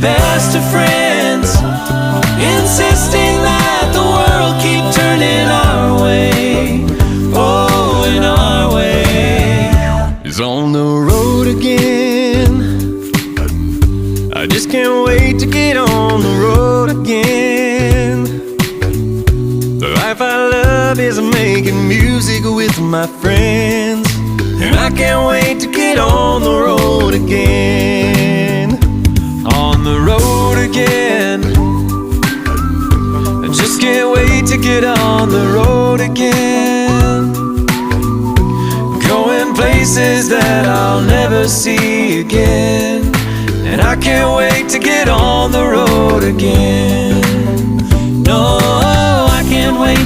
best of friends, insisting that the world keep turning our way. Oh, in our way. He's on the road again. I just can't wait to get on the road again. The life I love is making music with my friends, and I can't wait to get on the road again. On the road again. I just can't wait to get on the road again. Going places that I'll never see again, and I can't wait to get on the road again. No, I can't wait